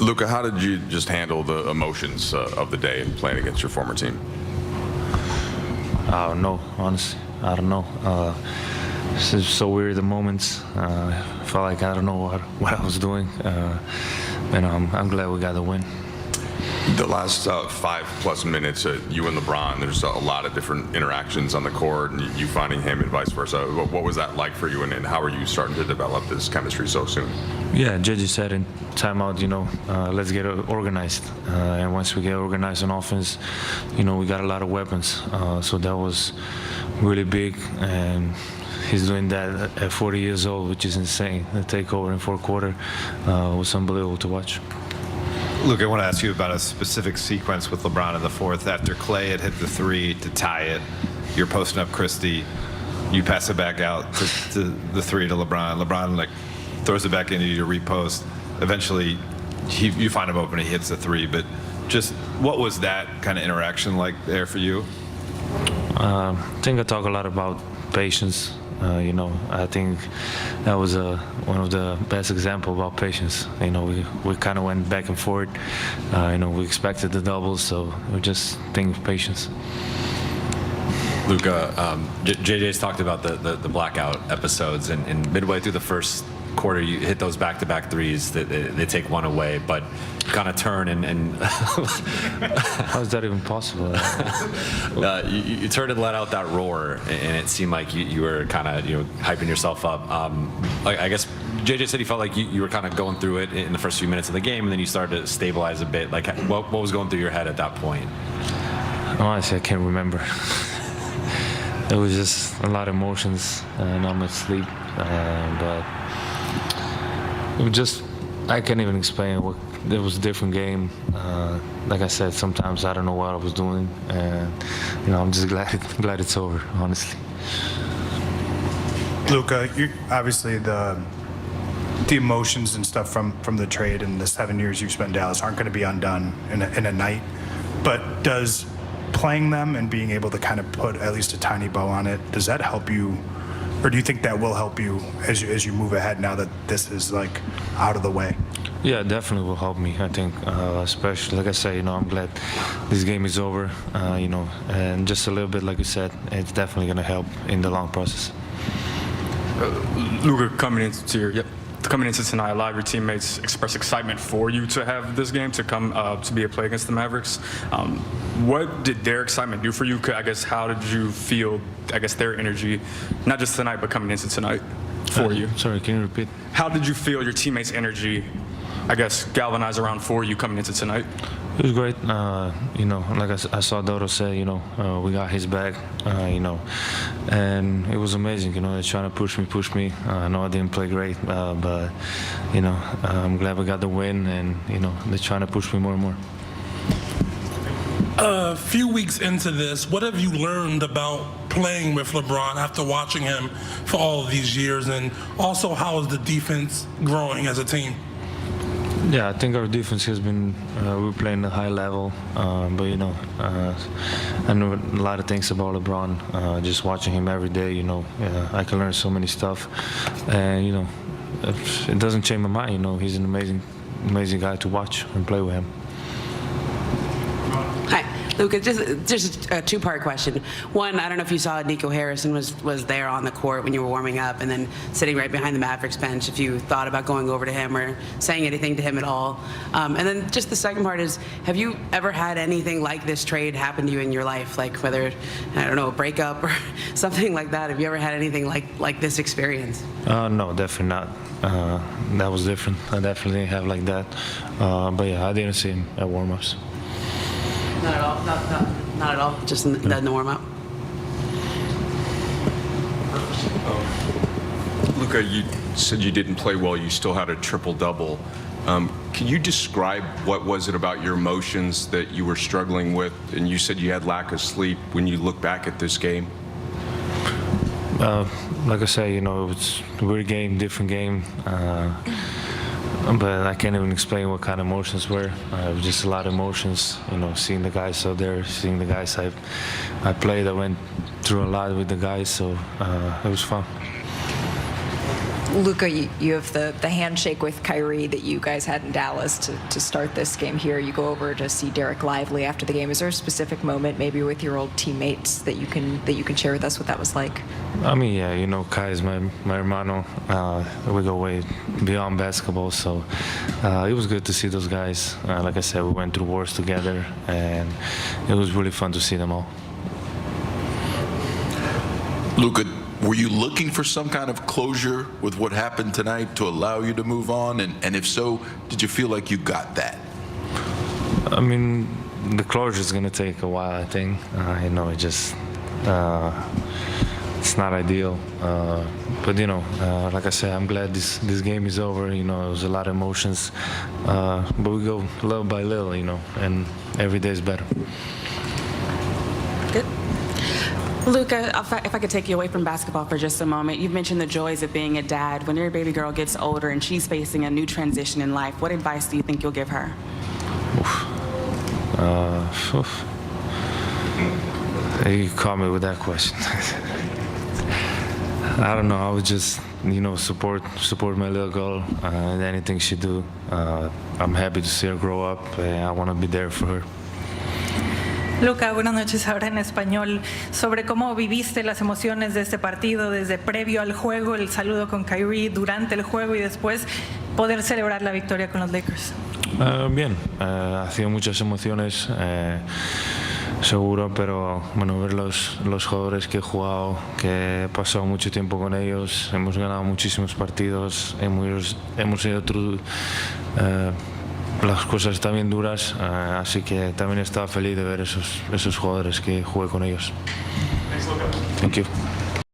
Luka, how did you just handle the emotions of the day and playing against your former team? I don't know, honestly. I don't know. It's just so weird, the moments. I felt like I don't know what I was doing. I'm glad we got the win. The last 5+ minutes, you and LeBron, there's a lot of different interactions on the court, and you finding him and vice versa. What was that like for you, and how are you starting to develop this chemistry so soon? Yeah, JJ said in timeout, let's get organized. And once we get organized on offense, we got a lot of weapons. So that was really big. And he's doing that at 40 years old, which is insane. The takeover in fourth quarter was unbelievable to watch. Luke, I want to ask you about a specific sequence with LeBron in the fourth. After Clay had hit the three to tie it, you're posting up Christie. You pass it back out to the three to LeBron. LeBron throws it back into you to repost. Eventually, you find him open. He hits the three. But just what was that kind of interaction like there for you? I think I talk a lot about patience. I think that was one of the best examples about patience. We kind of went back and forth. We expected the doubles, so we just think of patience. Luka, JJ's talked about the blackout episodes, and midway through the first quarter, you hit those back-to-back threes. They take one away, but kind of turn and how is that even possible? you turned and let out that roar, and it seemed like you were kind of hyping yourself up. I guess JJ said he felt like you were kind of going through it in the first few minutes of the game, and then you started to stabilize a bit. Like, what was going through your head at that point? Honestly, I can't remember. It was just a lot of emotions, not much sleep, but it was just, I can't even explain what. It was a different game. Like I said, sometimes I don't know what I was doing, and I'm just glad it's over, honestly. Luka, obviously the emotions and stuff from the trade and the 7 years you've spent in Dallas aren't going to be undone in a night. But does playing them and being able to kind of put at least a tiny bow on it, does that help you, or do you think that will help you as you move ahead now that this is out of the way? Yeah, it definitely will help me. I think, especially like I said, I'm glad this game is over. And just a little bit, like you said, it's definitely going to help in the long process. Luka, coming into tonight, a lot of your teammates expressed excitement for you to have this game, to come to be a play against the Mavericks. What did their excitement do for you? I guess, how did you feel, their energy, not just tonight, but coming into tonight for you? Sorry, can you repeat? How did you feel your teammates' energy, galvanize around for you coming into tonight? It was great. Like I saw Dodo say, we got his back, and it was amazing. They're trying to push me. I know I didn't play great, but, I'm glad we got the win, and, they're trying to push me more and more. A few weeks into this, what have you learned about playing with LeBron after watching him for all of these years, and also how is the defense growing as a team? Yeah, I think our defense has been, we're playing at a high level, but I know a lot of things about LeBron. Just watching him every day, I can learn so many stuff, and it doesn't change my mind. He's an amazing guy to watch and play with him. Luka, just a two-part question. One, I don't know if you saw Nico Harrison was there on the court when you were warming up, and then sitting right behind the Mavericks bench, if you thought about going over to him or saying anything to him at all. And then just the second part is, have you ever had anything like this trade happen to you in your life? Like whether, I don't know, a breakup or something like that? Have you ever had anything like this experience? No, definitely not. That was different. I definitely didn't have like that. But yeah, I didn't see him at warm-ups. Not at all? Not at all? Just in the warm-up? Luka, you said you didn't play well. You still had a triple-double. Can you describe what was it about your emotions that you were struggling with? And you said you had lack of sleep when you look back at this game. Like I said, it was a weird game, different game. But I can't even explain what kind of emotions were. It was just a lot of emotions, seeing the guys out there, seeing the guys I played. I went through a lot with the guys, so it was fun. Luka, you have the handshake with Kyrie that you guys had in Dallas to start this game here. You go over to see Derek Lively after the game. Is there a specific moment, maybe with your old teammates, that you can share with us what that was like? I mean, yeah, you know, Kai is my hermano. We go way beyond basketball, so it was good to see those guys. Like I said, we went through wars together, and it was really fun to see them all. Luka, were you looking for some kind of closure with what happened tonight to allow you to move on? And if so, did you feel like you got that? I mean, the closure is going to take a while, I think. You know, it just, it's not ideal. But, you know, like I said, I'm glad this game is over. You know, it was a lot of emotions. But we go little by little, you know, and every day is better. Good. Luka, if I could take you away from basketball for just a moment, you've mentioned the joys of being a dad. When your baby girl gets older and she's facing a new transition in life, what advice do you think you'll give her? You caught me with that question. I don't know. I would just, you know, support my little girl and anything she do. I'm happy to see her grow up. I want to be there for her. Luka, buenas noches. Ahora en español, sobre cómo viviste las emociones de este partido desde previo al juego, el saludo con Kyrie durante el juego y después poder celebrar la victoria con los Lakers. Bien, ha sido muchas emociones, seguro, pero bueno, ver los jugadores que he jugado, que he pasado mucho tiempo con ellos, hemos ganado muchísimos partidos, hemos ido through las cosas también duras, así que también estaba feliz de ver esos jugadores que jugué con ellos. Thank you.